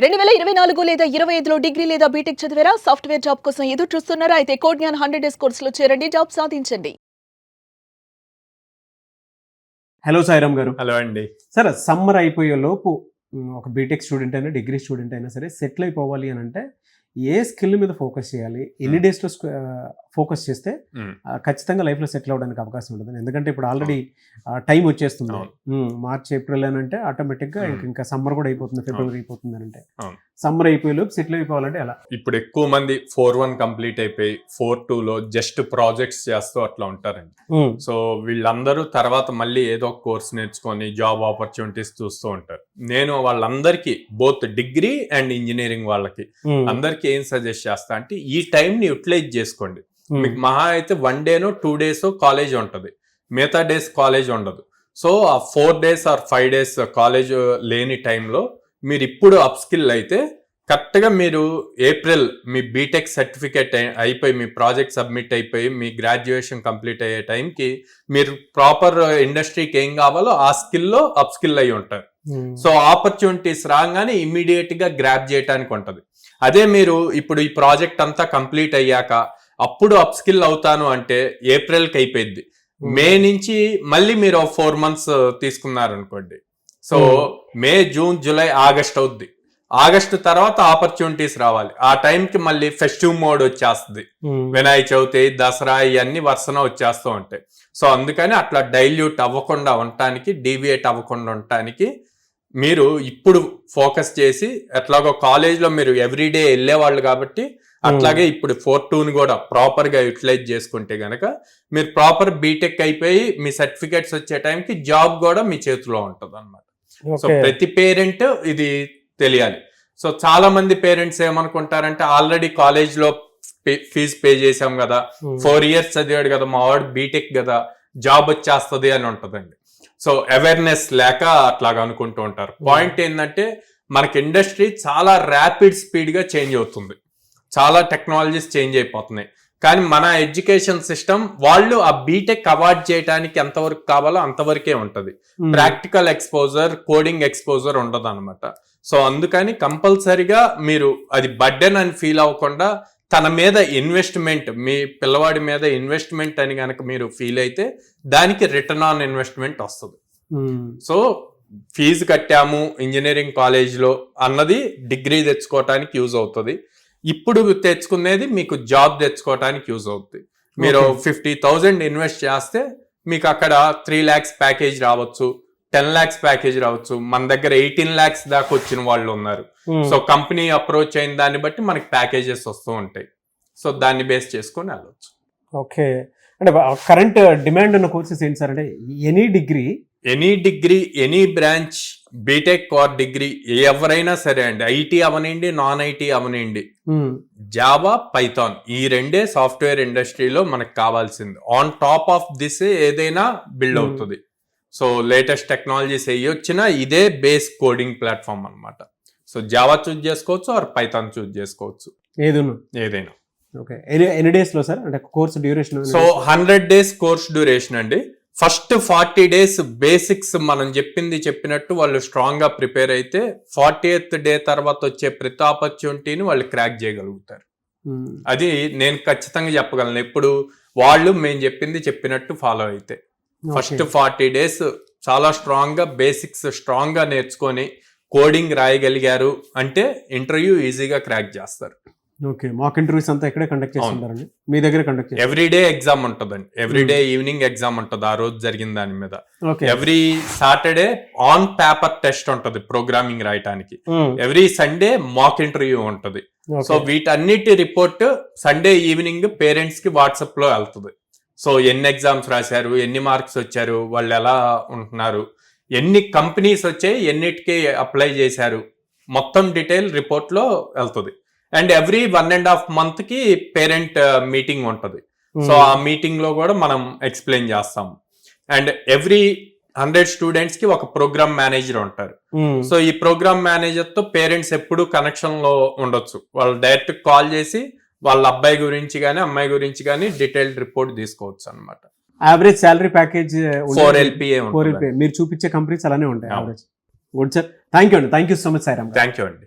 2024 లేదా 25లో డిగ్రీ లేదా బీటెక్ చదివారా? సాఫ్ట్‌వేర్ జాబ్ కోసం ఎదురు చూస్తున్నారా? అయితే కోడ్ జ్ఞాన్ 100 డేస్ కోర్సులో చేరండి, జాబ్ సాధించండి. హలో సాయిరామ్ గారు. హలో అండి. సరే, సమ్మర్ అయిపోయే లోపు ఒక బీటెక్ స్టూడెంట్ అయినా డిగ్రీ స్టూడెంట్ అయినా సరే సెటిల్ అయిపోవాలి అని అంటే ఏ స్కిల్ మీద ఫోకస్ చేయాలి, ఎన్ని డేస్లో ఫోకస్ చేస్తే ఖచ్చితంగా లైఫ్లో సెటిల్ అవ్వడానికి అవకాశం ఉంటుంది? ఎందుకంటే ఇప్పుడు ఆల్రెడీ టైం వచ్చేస్తుంది. మార్చ్ ఏప్రిల్ అని అంటే ఆటోమేటిక్గా ఇంకా సమ్మర్ కూడా అయిపోతుంది, ఫిబ్రవరి అయిపోతుంది అని అంటే సమ్మర్ అయిపోయే లోపు సెటిల్ అయిపోవాలంటే ఎలా? ఇప్పుడు ఎక్కువ మంది 4-1 కంప్లీట్ అయిపోయి 4-2లో జస్ట్ ప్రాజెక్ట్స్ చేస్తూ అట్లా ఉంటారండి. సో వీళ్ళందరూ తర్వాత మళ్ళీ ఏదో ఒక కోర్స్ నేర్చుకొని జాబ్ ఆపర్చునిటీస్ చూస్తూ ఉంటారు. నేను వాళ్ళందరికీ బోత్ డిగ్రీ అండ్ ఇంజనీరింగ్ వాళ్ళకి అందరికీ ఏం సజెస్ట్ చేస్తా అంటే ఈ టైంని యూటిలైజ్ చేసుకోండి. మీకు మహా అయితే 1 డేనో 2 డేసో కాలేజ్ ఉంటుంది, మిగతా డేస్ కాలేజ్ ఉండదు. సో ఆ 4 డేస్ ఆర్ 5 డేస్ కాలేజ్ లేని టైంలో మీరు ఇప్పుడు అప్ స్కిల్ అయితే కరెక్ట్గా మీరు ఏప్రిల్ మీ బీటెక్ సర్టిఫికేట్ అయిపోయి మీ ప్రాజెక్ట్ సబ్మిట్ అయిపోయి మీ గ్రాడ్యుయేషన్ కంప్లీట్ అయ్యే టైంకి మీరు ప్రాపర్ ఇండస్ట్రీకి ఏం కావాలో ఆ స్కిల్లో అప్ స్కిల్ అయి ఉంటారు. సో ఆపర్చునిటీస్ రాగానే ఇమ్మీడియట్ గా గ్రాప్ చేయడానికి ఉంటుంది. అదే మీరు ఇప్పుడు ఈ ప్రాజెక్ట్ అంతా కంప్లీట్ అయ్యాక అప్పుడు అప్ స్కిల్ అవుతాను అంటే ఏప్రిల్కి అయిపోయింది. మే నుంచి మళ్ళీ మీరు 4 months తీసుకున్నారు అనుకోండి, సో మే, జూన్, జూలై, ఆగస్ట్ అవుద్ది. ఆగస్టు తర్వాత ఆపర్చునిటీస్ రావాలి. ఆ టైంకి మళ్ళీ ఫెస్టివ్ మోడ్ వచ్చేస్తుంది. వినాయక చవితి, దసరా ఇవన్నీ వరుసన వచ్చేస్తూ ఉంటాయి. సో అందుకని అట్లా డైల్యూట్ అవ్వకుండా ఉండటానికి, డీవియేట్ అవ్వకుండా ఉండటానికి మీరు ఇప్పుడు ఫోకస్ చేసి, ఎట్లాగో కాలేజ్లో మీరు ఎవ్రీడే వెళ్ళేవాళ్ళు కాబట్టి అట్లాగే ఇప్పుడు 4-2ని కూడా ప్రాపర్ గా యూటిలైజ్ చేసుకుంటే గనక మీరు ప్రాపర్ బీటెక్ అయిపోయి మీ సర్టిఫికేట్స్ వచ్చే టైంకి జాబ్ కూడా మీ చేతిలో ఉంటుంది అన్నమాట. సో ప్రతి పేరెంట్ ఇది తెలియాలి. సో చాలా మంది పేరెంట్స్ ఏమనుకుంటారంటే ఆల్రెడీ కాలేజ్ లో ఫీజు పే చేసాం కదా, 4 years చదివాడు కదా మా వాడు, బీటెక్ కదా జాబ్ వచ్చేస్తుంది అని ఉంటుందండి. సో అవేర్నెస్ లేక అట్లాగా అనుకుంటూ ఉంటారు. పాయింట్ ఏంటంటే మనకి ఇండస్ట్రీ చాలా ర్యాపిడ్ స్పీడ్ గా చేంజ్ అవుతుంది, చాలా టెక్నాలజీస్ చేంజ్ అయిపోతున్నాయి. కానీ మన ఎడ్యుకేషన్ సిస్టమ్ వాళ్ళు ఆ బీటెక్ అవాయిడ్ చేయడానికి ఎంతవరకు కావాలో అంతవరకే ఉంటది. ప్రాక్టికల్ ఎక్స్పోజర్, కోడింగ్ ఎక్స్పోజర్ ఉండదు అనమాట. సో అందుకని కంపల్సరిగా మీరు అది బర్డెన్ అని ఫీల్ అవ్వకుండా తన మీద ఇన్వెస్ట్మెంట్, మీ పిల్లవాడి మీద ఇన్వెస్ట్మెంట్ అని కనుక మీరు ఫీల్ అయితే దానికి రిటర్న్ ఆన్ ఇన్వెస్ట్మెంట్ వస్తుంది. సో ఫీజు కట్టాము ఇంజనీరింగ్ కాలేజ్లో అన్నది డిగ్రీ తెచ్చుకోవటానికి యూజ్ అవుతుంది. ఇప్పుడు తెచ్చుకునేది మీకు జాబ్ తెచ్చుకోవటానికి యూజ్ అవుతుంది. మీరు 50,000 ఇన్వెస్ట్ చేస్తే మీకు అక్కడ 3 lakhs ప్యాకేజ్ రావచ్చు, 10 lakhs ప్యాకేజ్ రావచ్చు. మన దగ్గర 18 lakhs దాకా వచ్చిన వాళ్ళు ఉన్నారు. సో కంపెనీ అప్రోచ్ అయిన దాన్ని బట్టి మనకి ప్యాకేజెస్ వస్తూ ఉంటాయి. సో దాన్ని బేస్ చేసుకొని వెళ్ళవచ్చు. ఓకే, అంటే కరెంట్ డిమాండ్ ఉన్న కోర్సెస్ ఏంటి సార్? అంటే any degree, any branch, BTech or degree ఎవరైనా సరే అండి, ఐటీ అవనండి, నాన్ ఐటీ అవనండి, జావా, పైథాన్ ఈ రెండే సాఫ్ట్వేర్ ఇండస్ట్రీలో మనకు కావాల్సింది. ఆన్ టాప్ ఆఫ్ దిస్ ఏదైనా బిల్డ్ అవుతుంది. సో లేటెస్ట్ టెక్నాలజీస్ ఏ వచ్చినా ఇదే బేస్ కోడింగ్ ప్లాట్ఫామ్ అనమాట. సో జావా చూజ్ చేసుకోవచ్చు ఆర్ పైథాన్ చూజ్ చేసుకోవచ్చు, ఏదైనా. ఓకే, ఎన్ని డేస్ లో సార్ అంటే course duration? So 100 days course duration అండి. ఫస్ట్ 40 days బేసిక్స్ మనం చెప్పినట్టు వాళ్ళు స్ట్రాంగ్ గా ప్రిపేర్ అయితే 40th day తర్వాత వచ్చే ప్రతి ఆపర్చునిటీని వాళ్ళు క్రాక్ చేయగలుగుతారు. అది నేను ఖచ్చితంగా చెప్పగలను. ఎప్పుడు వాళ్ళు మేము చెప్పినట్టు ఫాలో అయితే ఫస్ట్ 40 days చాలా స్ట్రాంగ్ గా బేసిక్స్ స్ట్రాంగ్ గా నేర్చుకొని కోడింగ్ రాయగలిగారు అంటే ఇంటర్వ్యూ ఈజీగా క్రాక్ చేస్తారు. ఓకే, మాక్ ఇంటర్వ్యూస్ అంతా ఎక్కడే కండక్ట్ చేస్తుంటారండి? మీ దగ్గర కండక్ట్ చేస్తారు? ఎవ్రీడే ఎగ్జామ్ ఉంటుందండి, ఎవ్రీడే ఈవినింగ్ ఎగ్జామ్ ఉంటుంది ఆ రోజు జరిగిన దాని మీద. Every Saturday on paper test ఉంటుంది ప్రోగ్రామింగ్ రాయటానికి. ఎవ్రీ సండే మాక్ ఇంటర్వ్యూ ఉంటుంది. సో వీటన్నిటి రిపోర్ట్ సండే ఈవినింగ్ పేరెంట్స్ కి వాట్సాప్ లో వెళ్తుంది. సో ఎన్ని ఎగ్జామ్స్ రాశారు, ఎన్ని మార్క్స్ వచ్చారు, వాళ్ళు ఎలా ఉంటున్నారు, ఎన్ని కంపెనీస్ వచ్చాయి, ఎన్నిటికి అప్లై చేశారు, మొత్తం డీటెయిల్ రిపోర్ట్ లో వెళ్తుంది. అండ్ ఎవ్రీ 1.5 month కి పేరెంట్ మీటింగ్ ఉంటుంది. సో ఆ మీటింగ్ లో కూడా మనం ఎక్స్ప్లెయిన్ చేస్తాం. అండ్ ఎవ్రీ 100 students కి ఒక ప్రోగ్రామ్ మేనేజర్ ఉంటారు. సో ఈ ప్రోగ్రామ్ మేనేజర్ తో పేరెంట్స్ ఎప్పుడు కనెక్షన్ లో ఉండొచ్చు. వాళ్ళు డైరెక్ట్ కాల్ చేసి వాళ్ళ అబ్బాయి గురించి కానీ అమ్మాయి గురించి కానీ డీటెయిల్డ్ రిపోర్ట్ తీసుకోవచ్చు అనమాట. Average salary package 4 LPA. మీరు చూపించే కంపెనీస్ అలానే ఉంటాయి average. Good sir, thank you so much Sairam. Thank you అండి.